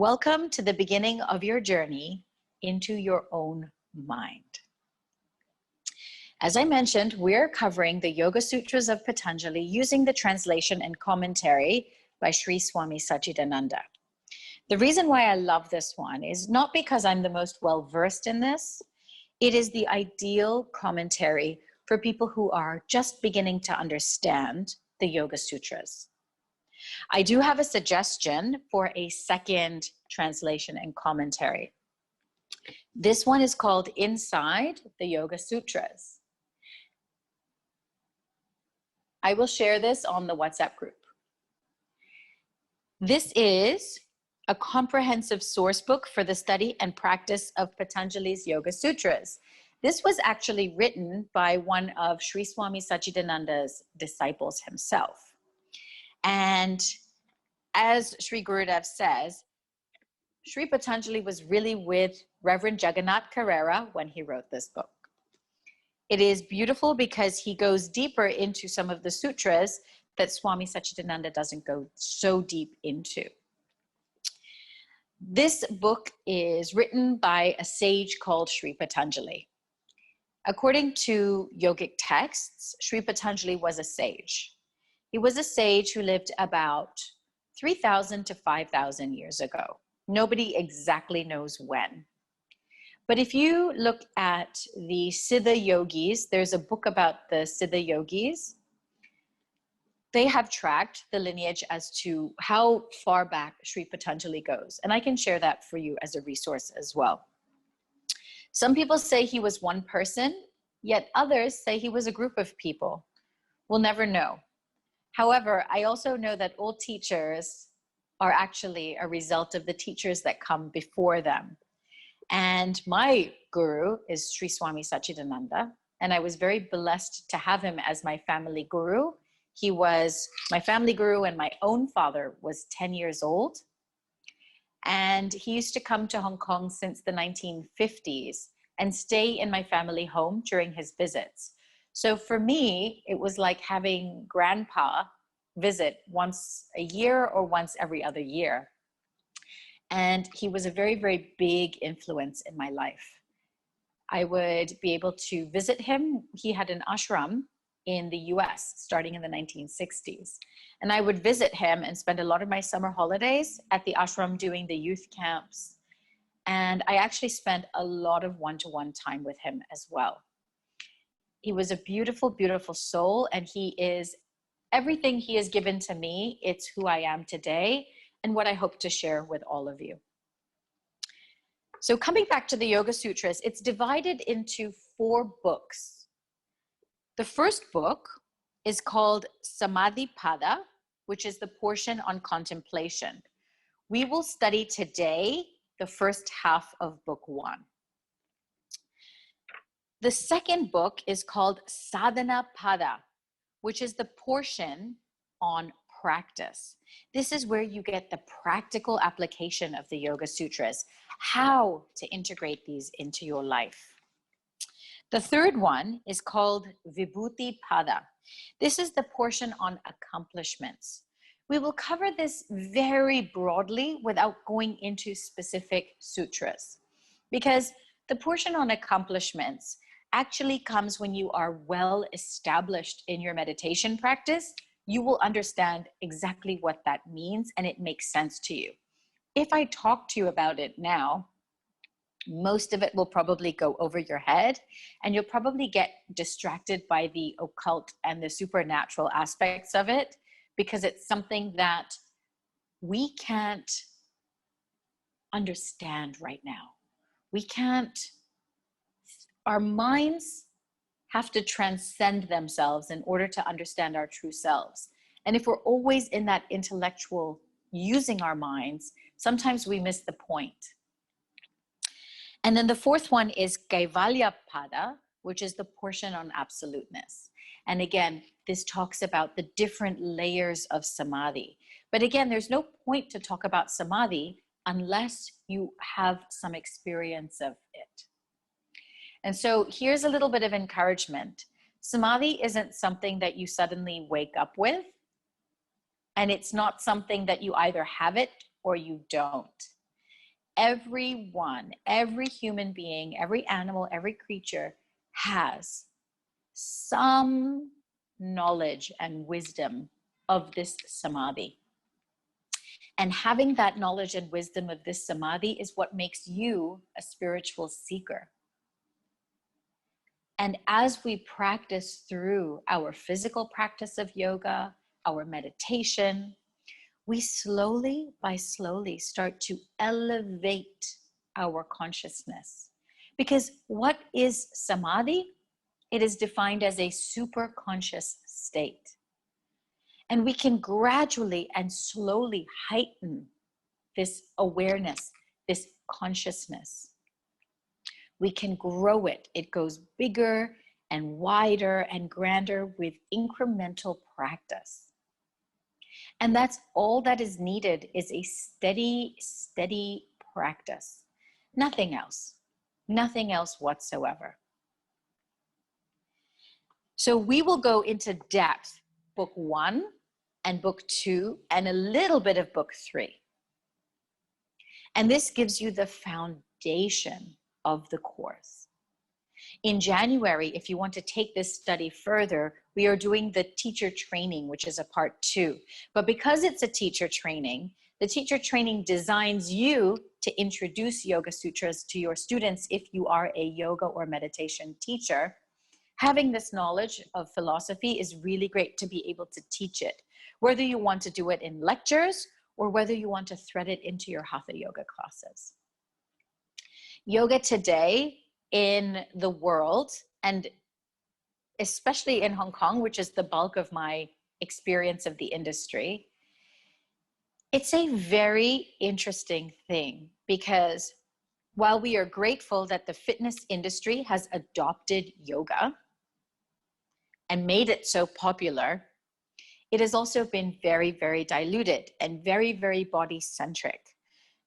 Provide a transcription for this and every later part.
Welcome to the beginning of your journey into your own mind. As I mentioned, we're covering the Yoga Sutras of Patanjali using the translation and commentary by Sri Swami Satchidananda. The reason why I love this one is not because I'm the most well-versed in this. It is the ideal commentary for people who are just beginning to understand the Yoga Sutras. I do have a suggestion for a second translation and commentary. This one is called Inside the Yoga Sutras. I will share this on the WhatsApp group. This is a comprehensive source book for the study and practice of Patanjali's Yoga Sutras. This was actually written by one of Sri Swami Satchidananda's disciples himself. And as Sri Gurudev says, Sri Patanjali was really with Reverend Jagannath Carrera when he wrote this book. It is beautiful because he goes deeper into some of the sutras that Swami Satchidananda doesn't go so deep into. This book is written by a sage called Sri Patanjali. According to yogic texts, Sri Patanjali was a sage. He was a sage who lived about 3,000 to 5,000 years ago. Nobody exactly knows when. But if you look at the Siddha yogis, there's a book about the Siddha yogis. They have tracked the lineage as to how far back Sri Patanjali goes. And I can share that for you as a resource as well. Some people say he was one person, yet others say he was a group of people. We'll never know. However, I also know that all teachers are actually a result of the teachers that come before them. And my guru is Sri Swami Satchidananda, and I was very blessed to have him as my family guru. He was my family guru, and my own father was 10 years old. And he used to come to Hong Kong since the 1950s and stay in my family home during his visits. So for me, it was like having grandpa visit once a year or once every other year. And he was a very, very big influence in my life. I would be able to visit him. He had an ashram in the US starting in the 1960s. And I would visit him and spend a lot of my summer holidays at the ashram doing the youth camps. And I actually spent a lot of one-to-one time with him as well. He was a beautiful, beautiful soul, and he is everything he has given to me. It's who I am today and what I hope to share with all of you. So coming back to the Yoga Sutras, it's divided into 4 books. The first book is called Samadhi Pada, which is the portion on contemplation. We will study today the first half of book 1. The second book is called Sadhana Pada, which is the portion on practice. This is where you get the practical application of the Yoga Sutras, how to integrate these into your life. The third one is called Vibhuti Pada. This is the portion on accomplishments. We will cover this very broadly without going into specific sutras, because the portion on accomplishments actually comes when you are well established in your meditation practice. You will understand exactly what that means, and it makes sense to you. If I talk to you about it now, most of it will probably go over your head, and you'll probably get distracted by the occult and the supernatural aspects of it, because it's something that we can't understand right now. Our minds have to transcend themselves in order to understand our true selves. And if we're always in that intellectual using our minds, sometimes we miss the point. And then the fourth one is Kaivalya Pada, which is the portion on absoluteness. And again, this talks about the different layers of samadhi. But again, there's no point to talk about samadhi unless you have some experience of it. And so here's a little bit of encouragement. Samadhi isn't something that you suddenly wake up with, and it's not something that you either have it or you don't. everyone, every human being, every animal, every creature has some knowledge and wisdom of this samadhi. And having that knowledge and wisdom of this samadhi is what makes you a spiritual seeker. And as we practice through our physical practice of yoga, our meditation, we slowly by slowly start to elevate our consciousness. Because what is samadhi? It is defined as a super conscious state. And we can gradually and slowly heighten this awareness, this consciousness. We can grow it. It goes bigger and wider and grander with incremental practice. And that's all that is needed, is a steady, steady practice. Nothing else whatsoever. So we will go into depth, book 1 and book 2, and a little bit of book 3. And this gives you the foundation of the course. In January, if you want to take this study further, we are doing the teacher training, which is a part 2. But because it's a teacher training, the teacher training designs you to introduce Yoga Sutras to your students if you are a yoga or meditation teacher. Having this knowledge of philosophy is really great to be able to teach it, whether you want to do it in lectures or whether you want to thread it into your Hatha yoga classes. Yoga today in the world, and especially in Hong Kong, which is the bulk of my experience of the industry, it's a very interesting thing, because while we are grateful that the fitness industry has adopted yoga and made it so popular, it has also been very, very diluted and very, very body-centric.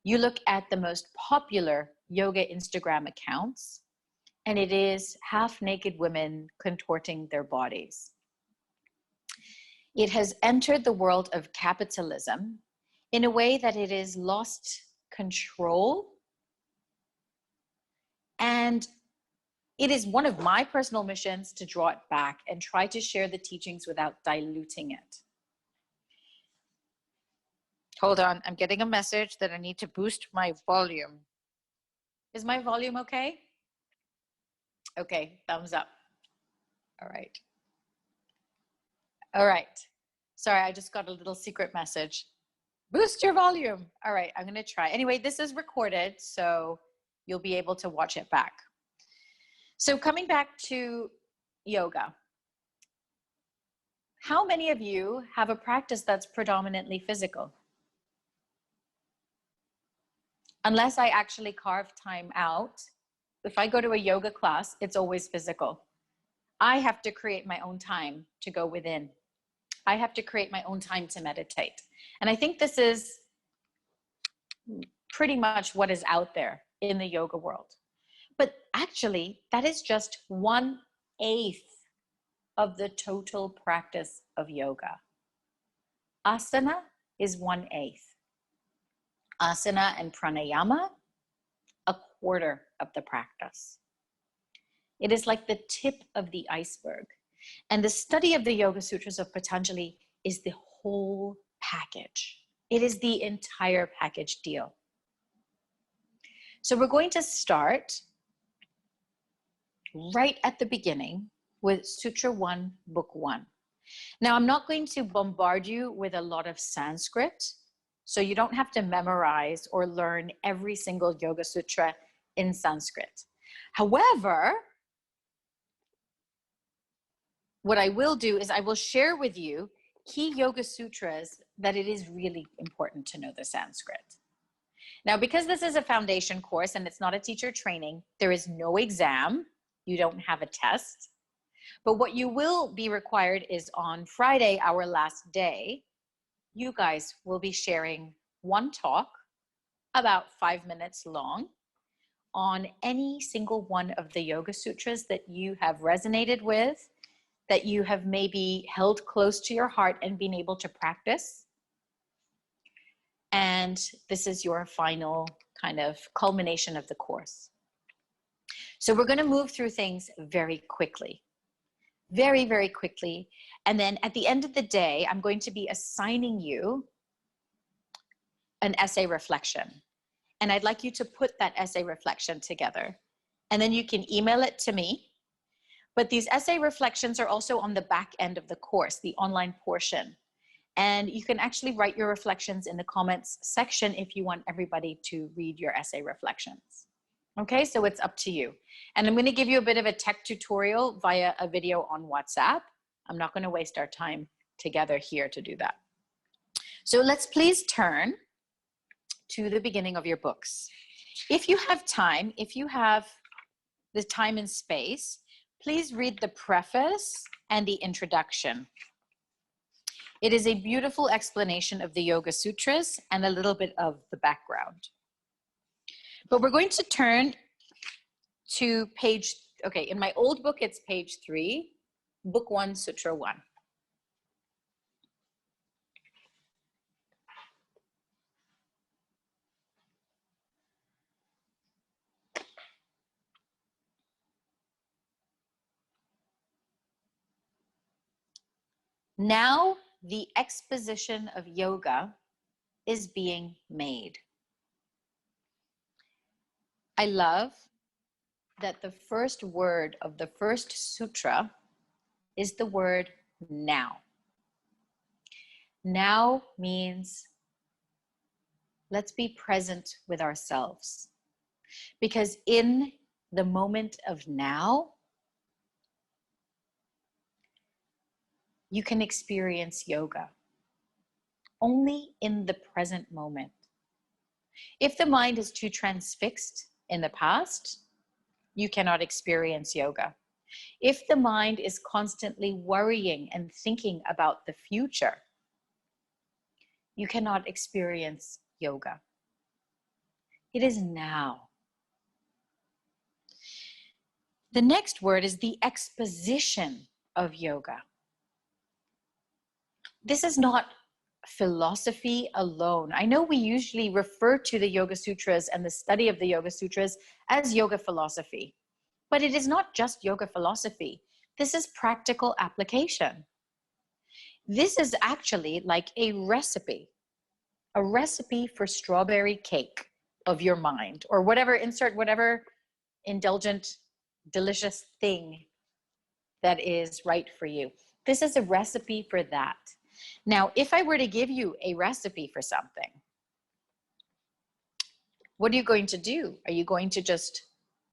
You look at the most popular yoga Instagram accounts, and it is half-naked women contorting their bodies. It has entered the world of capitalism in a way that it has lost control. And it is one of my personal missions to draw it back and try to share the teachings without diluting it. Hold on, I'm getting a message that I need to boost my volume. Is my volume okay? Okay, thumbs up. All right. All right. Sorry, I just got a little secret message. Boost your volume. All right, I'm going to try. Anyway, this is recorded, so you'll be able to watch it back. So coming back to yoga, how many of you have a practice that's predominantly physical? Unless I actually carve time out, if I go to a yoga class, it's always physical. I have to create my own time to go within. I have to create my own time to meditate. And I think this is pretty much what is out there in the yoga world. But actually, that is just 1/8 of the total practice of yoga. Asana is 1/8. Asana and pranayama, 1/4 of the practice. It is like the tip of the iceberg. And the study of the Yoga Sutras of Patanjali is the whole package. It is the entire package deal. So we're going to start right at the beginning with Sutra 1, Book 1. Now, I'm not going to bombard you with a lot of Sanskrit, so you don't have to memorize or learn every single Yoga Sutra in Sanskrit. However, what I will do is I will share with you key Yoga Sutras that it is really important to know the Sanskrit. Now, because this is a foundation course and it's not a teacher training, there is no exam. You don't have a test. But what you will be required is on Friday, our last day, you guys will be sharing one talk, about 5 minutes long, on any single one of the Yoga Sutras that you have resonated with, that you have maybe held close to your heart and been able to practice. And this is your final kind of culmination of the course. So we're going to move through things very quickly, very, very quickly. And then at the end of the day, I'm going to be assigning you an essay reflection. And I'd like you to put that essay reflection together. And then you can email it to me. But these essay reflections are also on the back end of the course, the online portion. And you can actually write your reflections in the comments section if you want everybody to read your essay reflections. Okay, so it's up to you. And I'm going to give you a bit of a tech tutorial via a video on WhatsApp. I'm not going to waste our time together here to do that. So let's please turn to the beginning of your books. If you have time, if you have the time and space, please read the preface and the introduction. It is a beautiful explanation of the Yoga Sutras and a little bit of the background. But we're going to turn to page, okay, in my old book, it's page 3, book 1, Sutra 1. Now the exposition of yoga is being made. I love that the first word of the first sutra is the word now. Now means let's be present with ourselves. Because in the moment of now, you can experience yoga only in the present moment. If the mind is too transfixed in the past, you cannot experience yoga. If the mind is constantly worrying and thinking about the future, you cannot experience yoga. It is now. The next word is the exposition of yoga. This is not philosophy alone. I know we usually refer to the Yoga Sutras and the study of the Yoga Sutras as yoga philosophy, but it is not just yoga philosophy. This is practical application. This is actually like a recipe for strawberry cake of your mind, or whatever, insert whatever indulgent, delicious thing that is right for you. This is a recipe for that. Now, if I were to give you a recipe for something, what are you going to do? Are you going to just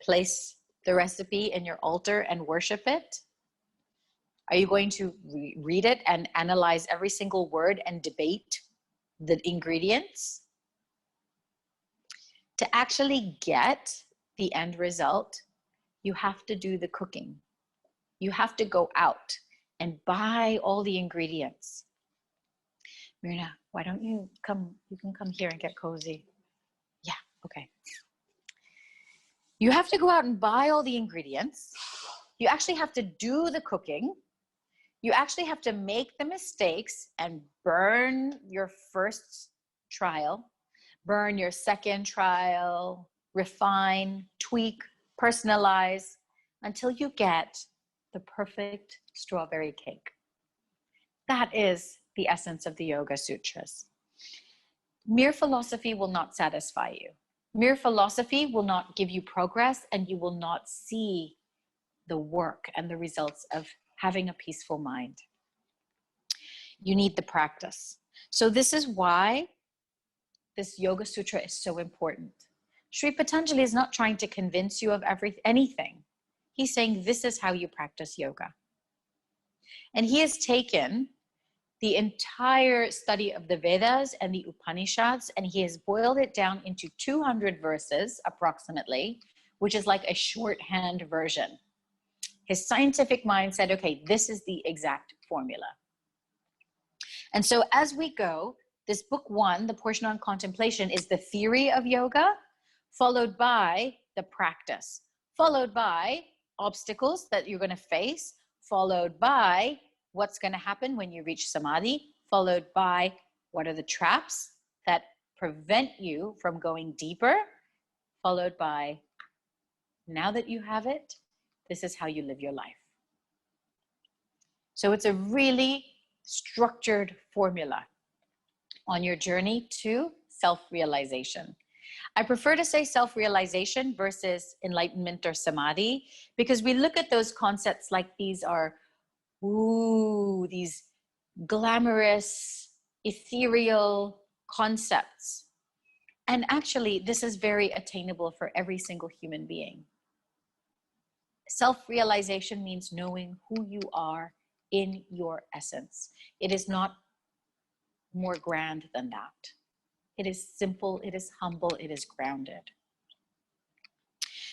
place the recipe in your altar and worship it? Are you going to read it and analyze every single word and debate the ingredients? To actually get the end result, you have to do the cooking. You have to go out and buy all the ingredients. Myrna, why don't you come? You can come here and get cozy. Yeah, okay. You have to go out and buy all the ingredients. You actually have to do the cooking. You actually have to make the mistakes and burn your first trial, burn your second trial, refine, tweak, personalize, until you get the perfect strawberry cake. That is the essence of the Yoga Sutras. Mere philosophy will not satisfy you. Mere philosophy will not give you progress, and you will not see the work and the results of having a peaceful mind. You need the practice. So this is why this Yoga Sutra is so important. Sri Patanjali is not trying to convince you of anything. He's saying this is how you practice yoga. And he has taken the entire study of the Vedas and the Upanishads, and he has boiled it down into 200 verses approximately, which is like a shorthand version. His scientific mind said, okay, this is the exact formula. And so as we go, this book 1, the portion on contemplation, is the theory of yoga, followed by the practice, followed by obstacles that you're going to face, followed by what's going to happen when you reach samadhi, followed by what are the traps that prevent you from going deeper, followed by, now that you have it, this is how you live your life. So it's a really structured formula on your journey to self-realization. I prefer to say self-realization versus enlightenment or samadhi, because we look at those concepts like these are, ooh, these glamorous, ethereal concepts. And actually, this is very attainable for every single human being. Self-realization means knowing who you are in your essence. It is not more grand than that. It is simple, it is humble, it is grounded.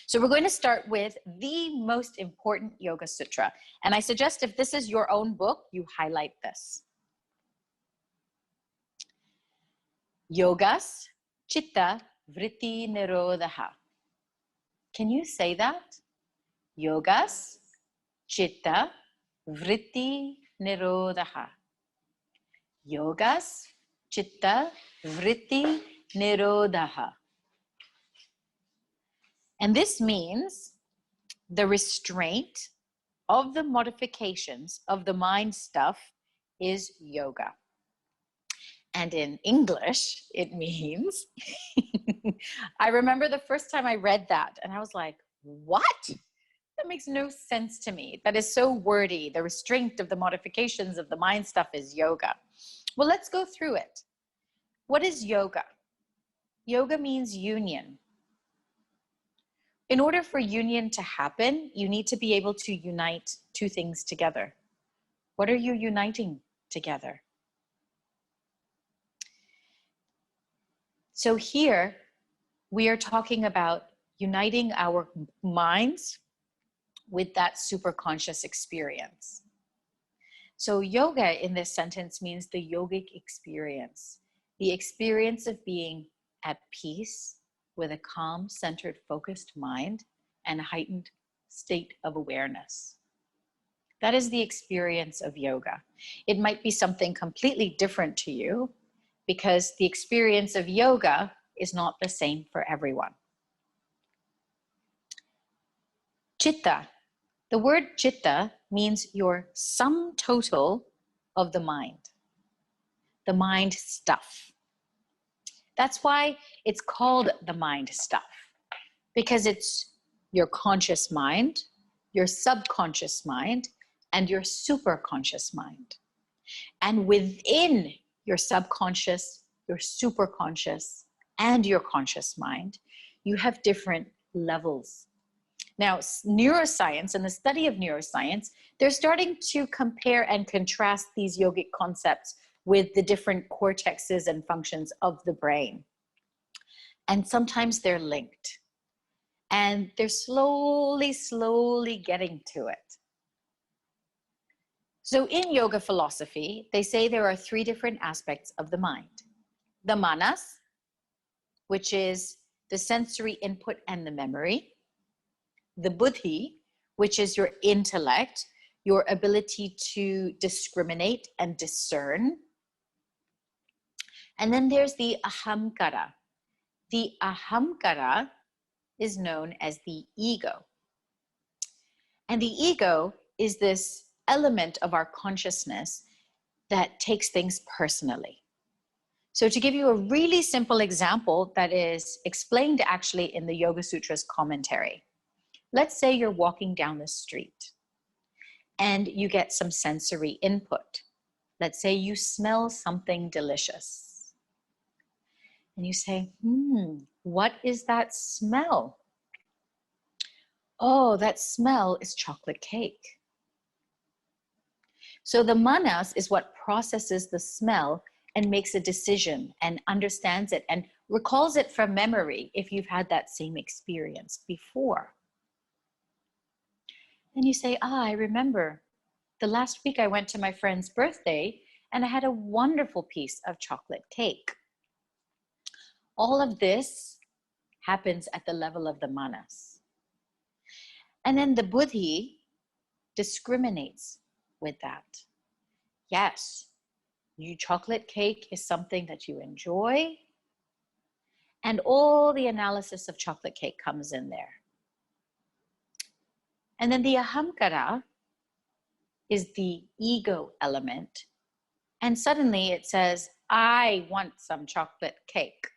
So we're going to start with the most important Yoga Sutra. And I suggest if this is your own book, you highlight this. Yogas Chitta Vritti Nirodha. Can you say that? Yogas Chitta Vritti Nirodha. Yogas Chitta Vritti Nirodha. And this means the restraint of the modifications of the mind stuff is yoga. And in English, it means, I remember the first time I read that and I was like, what? That makes no sense to me. That is so wordy. The restraint of the modifications of the mind stuff is yoga. Well, let's go through it. What is yoga? Yoga means union. In order for union to happen, you need to be able to unite two things together. What are you uniting together? So here we are talking about uniting our minds with that superconscious experience. So yoga in this sentence means the yogic experience, the experience of being at peace with a calm, centered, focused mind and a heightened state of awareness. That is the experience of yoga. It might be something completely different to you because the experience of yoga is not the same for everyone. Chitta. The word chitta means your sum total of the mind stuff. That's why it's called the mind stuff, because it's your conscious mind, your subconscious mind, and your superconscious mind. And within your subconscious, your superconscious, and your conscious mind, you have different levels. Now, neuroscience and the study of neuroscience, they're starting to compare and contrast these yogic concepts with the different cortexes and functions of the brain. And sometimes they're linked. And they're slowly getting to it. So in yoga philosophy, they say there are three different aspects of the mind. The manas, which is the sensory input and the memory. The buddhi, which is your intellect, your ability to discriminate and discern. And then there's the ahamkara. The ahamkara is known as the ego. And the ego is this element of our consciousness that takes things personally. So to give you a really simple example that is explained actually in the Yoga Sutras commentary. Let's say you're walking down the street and you get some sensory input. Let's say you smell something delicious. And you say, what is that smell? Oh, that smell is chocolate cake. So the manas is what processes the smell and makes a decision and understands it and recalls it from memory if you've had that same experience before. And you say, I remember the last week I went to my friend's birthday and I had a wonderful piece of chocolate cake. All of this happens at the level of the manas. And then the buddhi discriminates with that. Yes, chocolate cake is something that you enjoy And all the analysis of chocolate cake comes in there. And then the ahamkara is the ego element. And suddenly it says, I want some chocolate cake.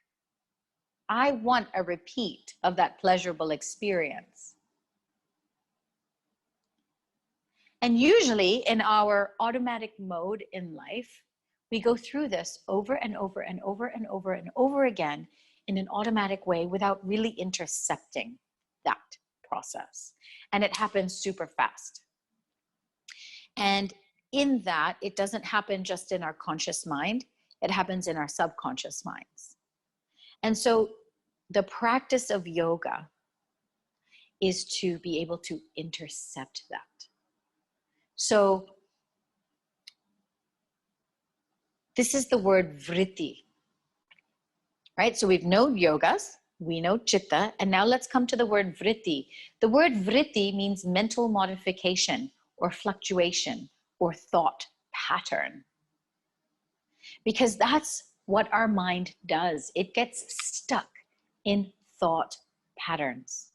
I want a repeat of that pleasurable experience. And usually in our automatic mode in life, we go through this over and over and over and over and over again in an automatic way without really intercepting that process. And it happens super fast. And in that, it doesn't happen just in our conscious mind, it happens in our subconscious minds. And so the practice of yoga is to be able to intercept that. So this is the word vritti, right? So we've known yogas, we know chitta, and now let's come to the word vritti. The word vritti means mental modification or fluctuation or thought pattern. Because that's what our mind does. It gets stuck in thought patterns.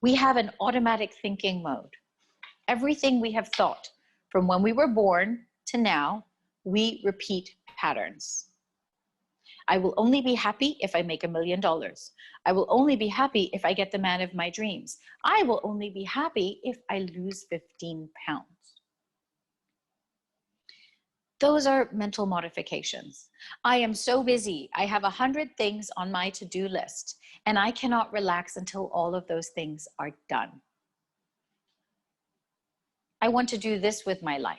We have an automatic thinking mode. Everything we have thought from when we were born to now, we repeat patterns. I will only be happy if I make $1 million. I will only be happy if I get the man of my dreams. I will only be happy if I lose 15 pounds. Those are mental modifications. I am so busy. I have 100 things on my to-do list, and I cannot relax until all of those things are done. I want to do this with my life.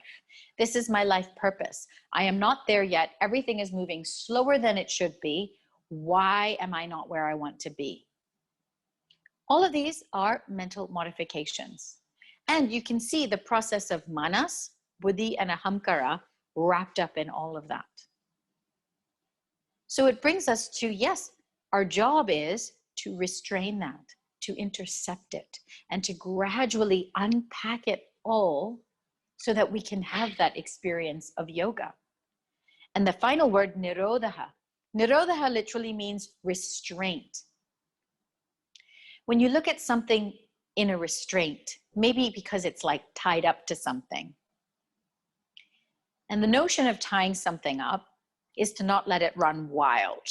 This is my life purpose. I am not there yet. Everything is moving slower than it should be. Why am I not where I want to be? All of these are mental modifications. And you can see the process of manas, buddhi, and ahamkara wrapped up in all of that. So it brings us to, yes, our job is to restrain that, to intercept it, and to gradually unpack it all so that we can have that experience of yoga. And the final word, nirodha. Nirodha literally means restraint. When you look at something in a restraint, maybe because it's like tied up to something. And the notion of tying something up is to not let it run wild.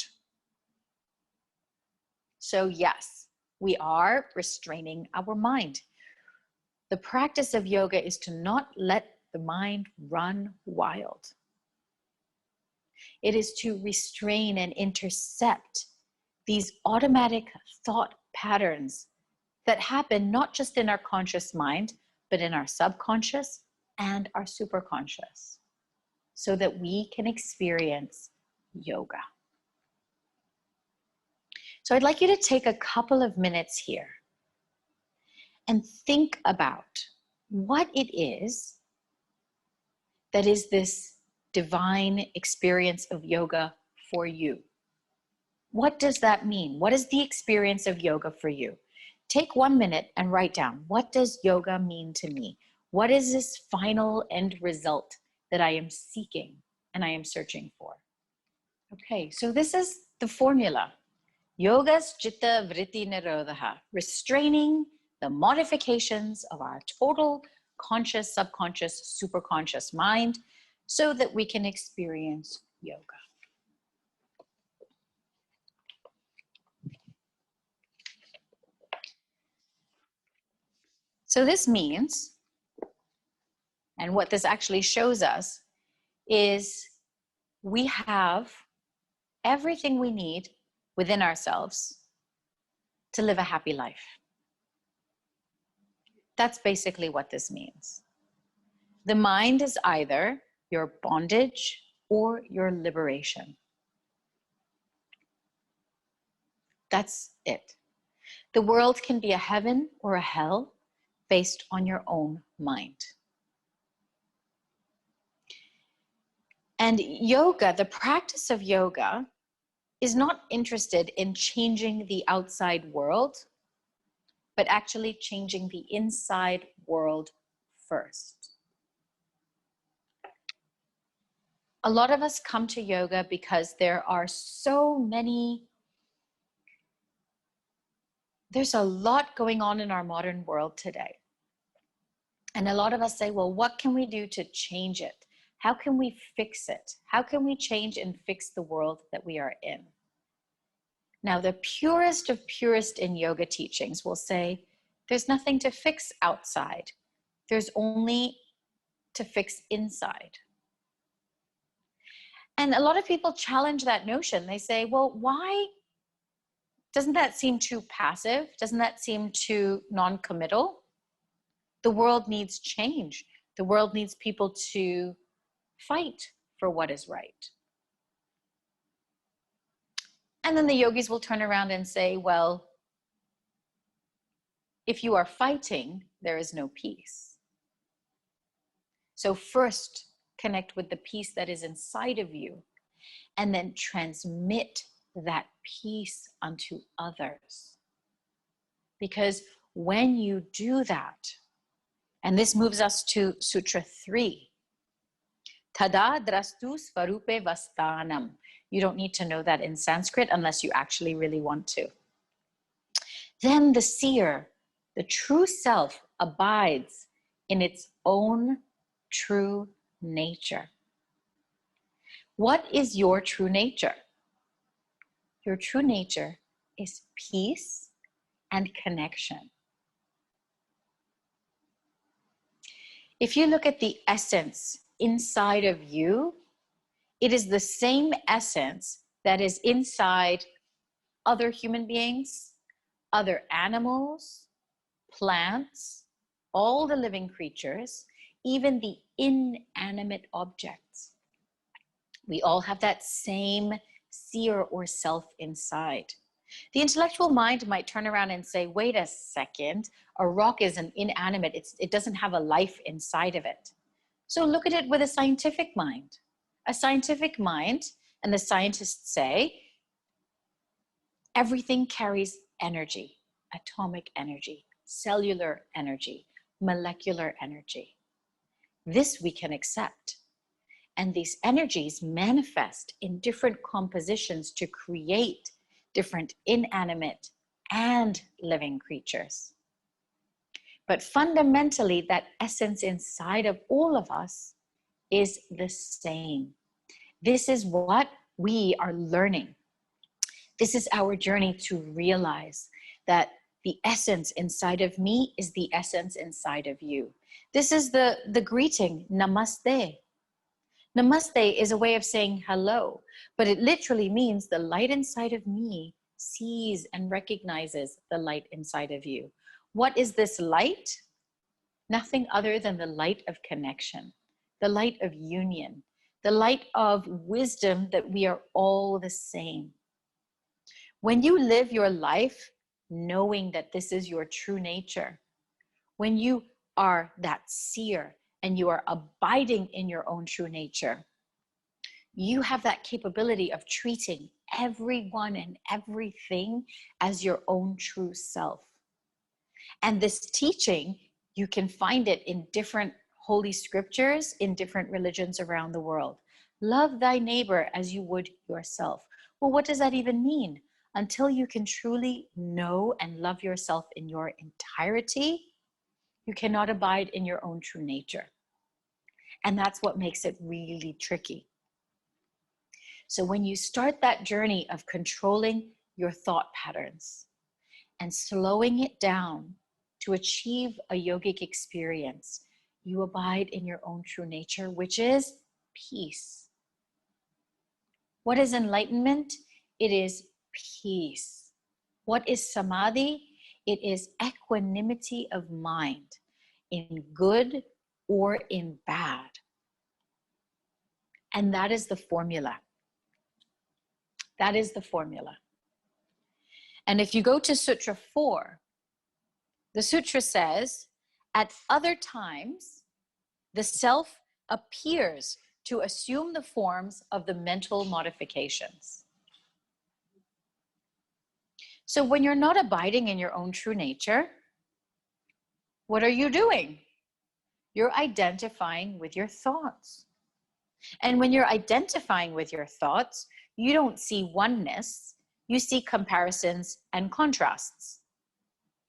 So yes, we are restraining our mind. The practice of yoga is to not let the mind run wild. It is to restrain and intercept these automatic thought patterns that happen not just in our conscious mind, but in our subconscious and our superconscious, so that we can experience yoga. So I'd like you to take a couple of minutes here and think about what it is that is this divine experience of yoga for you. What does that mean? What is the experience of yoga for you? Take 1 minute and write down, what does yoga mean to me? What is this final end result that I am seeking and I am searching for? Okay, so this is the formula. Yoga's Chitta Vritti Nirodha, restraining the modifications of our total conscious, subconscious, superconscious mind so that we can experience yoga. So this means, and what this actually shows us, is we have everything we need within ourselves to live a happy life. That's basically what this means. The mind is either your bondage or your liberation. That's it. The world can be a heaven or a hell based on your own mind. And yoga, the practice of yoga, is not interested in changing the outside world, but actually changing the inside world first. A lot of us come to yoga because there are so many, there's a lot going on in our modern world today. And a lot of us say, well, what can we do to change it? How can we fix it? How can we change and fix the world that we are in? Now, the purest of purest in yoga teachings will say, there's nothing to fix outside. There's only to fix inside. And a lot of people challenge that notion. They say, well, why? Doesn't that seem too passive? Doesn't that seem too non-committal? The world needs change. The world needs people to fight for what is right. And then the yogis will turn around and say, well, if you are fighting, there is no peace. So first, connect with the peace that is inside of you, and then transmit that peace unto others. Because when you do that, and this moves us to Sutra 3, Tada drastu svarupe vastanam. You don't need to know that in Sanskrit unless you actually really want to. Then the seer, the true self, abides in its own true nature. What is your true nature? Your true nature is peace and connection. If you look at the essence inside of you, it is the same essence that is inside other human beings, other animals, plants, all the living creatures, even the inanimate objects. We all have that same seer or self inside. The intellectual mind might turn around and say, wait a second, a rock is an inanimate, it doesn't have a life inside of it. So look at it with a scientific mind. A scientific mind, and the scientists say, everything carries energy, atomic energy, cellular energy, molecular energy. This we can accept. And these energies manifest in different compositions to create different inanimate and living creatures. But fundamentally, that essence inside of all of us is the same. This is what we are learning. This is our journey to realize that the essence inside of me is the essence inside of you. This is the greeting, namaste. Namaste is a way of saying hello, but it literally means the light inside of me sees and recognizes the light inside of you. What is this light? Nothing other than the light of connection, the light of union, the light of wisdom that we are all the same. When you live your life knowing that this is your true nature, when you are that seer and you are abiding in your own true nature, you have that capability of treating everyone and everything as your own true self. And this teaching, you can find it in different holy scriptures in different religions around the world. Love thy neighbor as you would yourself. Well, what does that even mean? Until you can truly know and love yourself in your entirety, you cannot abide in your own true nature. And that's what makes it really tricky. So when you start that journey of controlling your thought patterns and slowing it down to achieve a yogic experience, you abide in your own true nature, which is peace. What is enlightenment? It is peace. What is samadhi? It is equanimity of mind in good or in bad. And that is the formula. That is the formula. And if you go to Sutra 4, the sutra says, at other times, the self appears to assume the forms of the mental modifications. So when you're not abiding in your own true nature, what are you doing? You're identifying with your thoughts. And when you're identifying with your thoughts, you don't see oneness, you see comparisons and contrasts.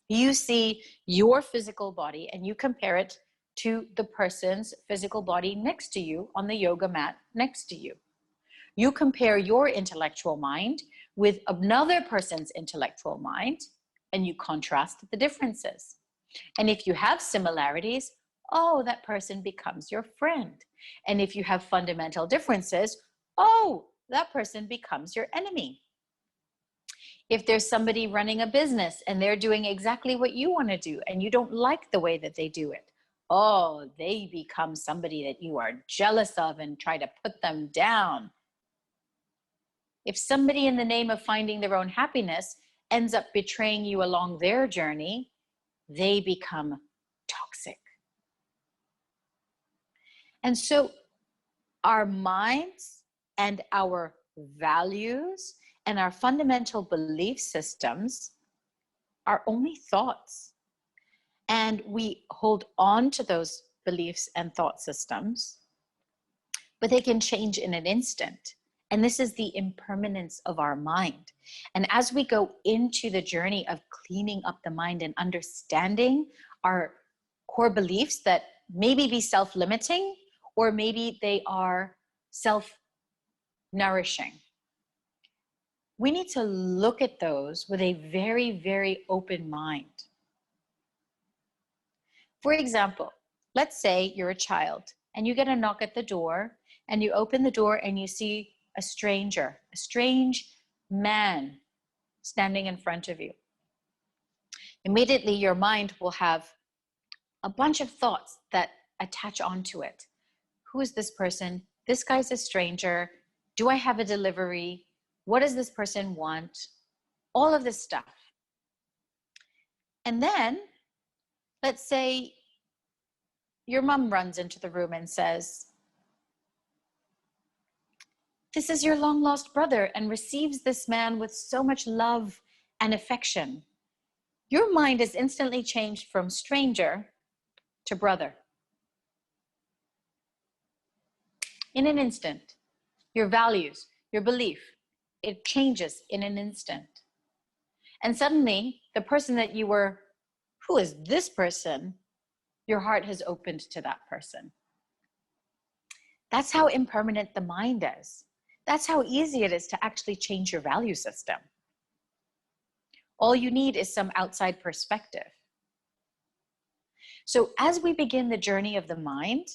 You see your physical body and you compare it to the person's physical body next to you on the yoga mat next to you. You compare your intellectual mind with another person's intellectual mind and you contrast the differences. And if you have similarities, oh, that person becomes your friend. And if you have fundamental differences, oh, that person becomes your enemy. If there's somebody running a business and they're doing exactly what you want to do and you don't like the way that they do it, oh, they become somebody that you are jealous of and try to put them down. If somebody in the name of finding their own happiness ends up betraying you along their journey, they become toxic. And so our minds and our values and our fundamental belief systems are only thoughts. And we hold on to those beliefs and thought systems, but they can change in an instant. And this is the impermanence of our mind. And as we go into the journey of cleaning up the mind and understanding our core beliefs that maybe be self-limiting, or maybe they are self-nourishing, we need to look at those with a very, very open mind. For example, let's say you're a child and you get a knock at the door and you open the door and you see a stranger, a strange man standing in front of you. Immediately your mind will have a bunch of thoughts that attach onto it. Who is this person? This guy's a stranger. Do I have a delivery? What does this person want? All of this stuff. And then let's say your mom runs into the room and says, "This is your long lost brother," and receives this man with so much love and affection. Your mind is instantly changed from stranger to brother. In an instant, your values, your belief, it changes in an instant. And suddenly, the person that you were, who is this person? Your heart has opened to that person. That's how impermanent the mind is. That's how easy it is to actually change your value system. All you need is some outside perspective. So as we begin the journey of the mind,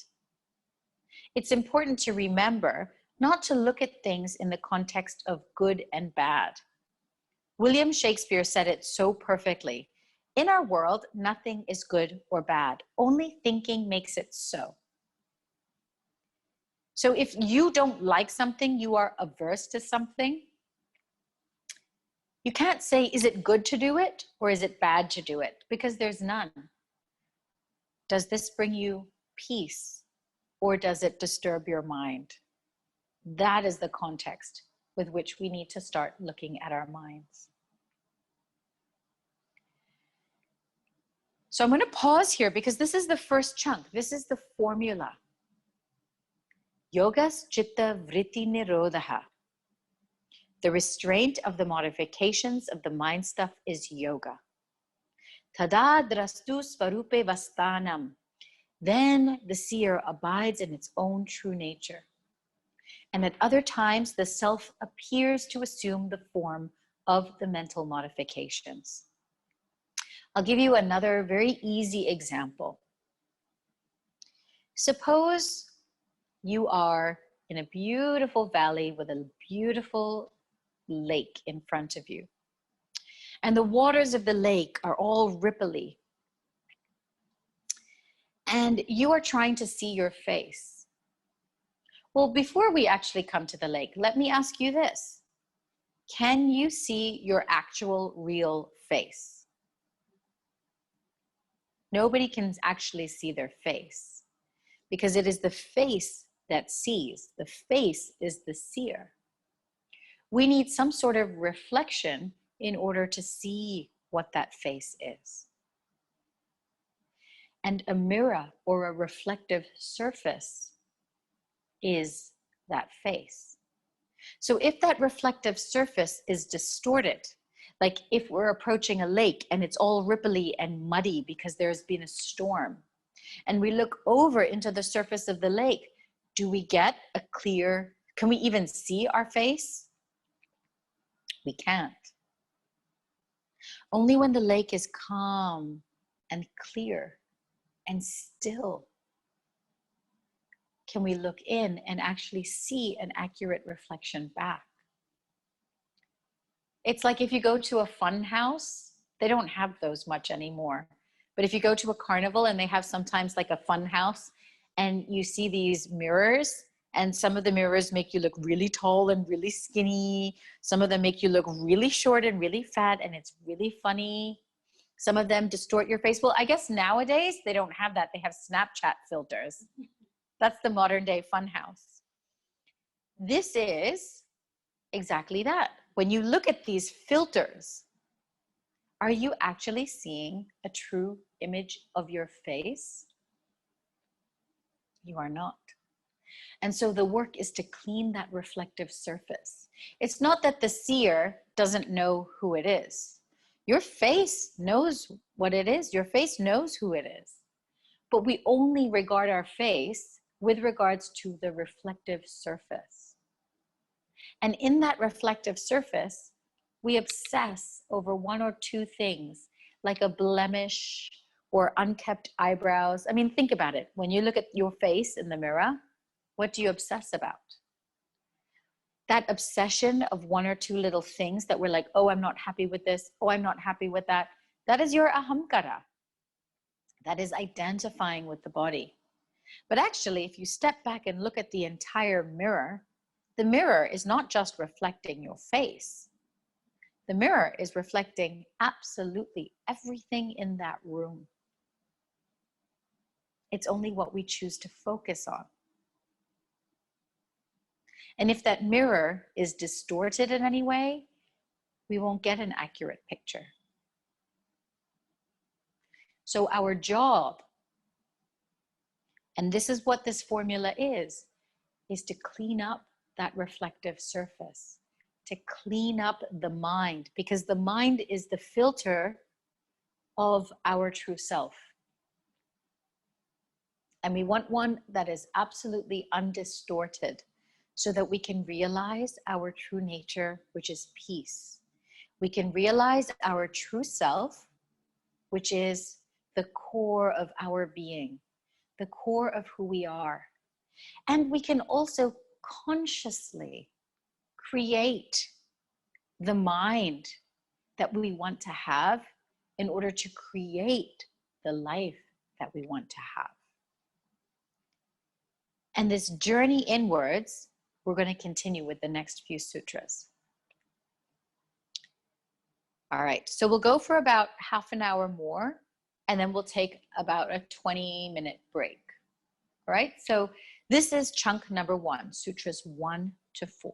it's important to remember not to look at things in the context of good and bad. William Shakespeare said it so perfectly. In our world, nothing is good or bad. Only thinking makes it so. So if you don't like something, you are averse to something, you can't say, is it good to do it or is it bad to do it? Because there's none. Does this bring you peace or does it disturb your mind? That is the context with which we need to start looking at our minds. So I'm going to pause here because this is the first chunk. This is the formula. Yogas Chitta Vritti Nirodha. The restraint of the modifications of the mind stuff is yoga. Tada drastu svarupe vastanam. Then the seer abides in its own true nature. And at other times, the self appears to assume the form of the mental modifications. I'll give you another very easy example. Suppose you are in a beautiful valley with a beautiful lake in front of you. And the waters of the lake are all ripply. And you are trying to see your face. Well, before we actually come to the lake, let me ask you this. Can you see your actual real face? Nobody can actually see their face because it is the face that sees. The face is the seer. We need some sort of reflection in order to see what that face is. And a mirror or a reflective surface is that face. So if that reflective surface is distorted, like if we're approaching a lake and it's all ripply and muddy because there's been a storm, and we look over into the surface of the lake, do we get a clear, can we even see our face? We can't. Only when the lake is calm and clear and still can we look in and actually see an accurate reflection back. It's like if you go to a fun house, they don't have those much anymore. But if you go to a carnival and they have sometimes like a fun house and you see these mirrors, and some of the mirrors make you look really tall and really skinny. Some of them make you look really short and really fat, and it's really funny. Some of them distort your face. Well, I guess nowadays they don't have that. They have Snapchat filters. That's the modern day fun house. This is exactly that. When you look at these filters, are you actually seeing a true image of your face? You are not. And so the work is to clean that reflective surface. It's not that the seer doesn't know who it is. Your face knows what it is. Your face knows who it is. But we only regard our face with regards to the reflective surface. And in that reflective surface, we obsess over one or two things, like a blemish or unkept eyebrows. I mean, think about it. When you look at your face in the mirror, what do you obsess about? That obsession of one or two little things that we're like, oh, I'm not happy with this. Oh, I'm not happy with that. That is your ahamkara. That is identifying with the body. But actually, if you step back and look at the entire mirror, the mirror is not just reflecting your face. The mirror is reflecting absolutely everything in that room. It's only what we choose to focus on. And if that mirror is distorted in any way, we won't get an accurate picture. So our job, and this is what this formula is to clean up that reflective surface, to clean up the mind, because the mind is the filter of our true self. And we want one that is absolutely undistorted so that we can realize our true nature, which is peace. We can realize our true self, which is the core of our being, the core of who we are. And we can also consciously create the mind that we want to have in order to create the life that we want to have. And this journey inwards, we're going to continue with the next few sutras. All right, so we'll go for about half an hour more, and then we'll take about a 20-minute break. All right, so this is chunk number 1, sutras 1 to 4.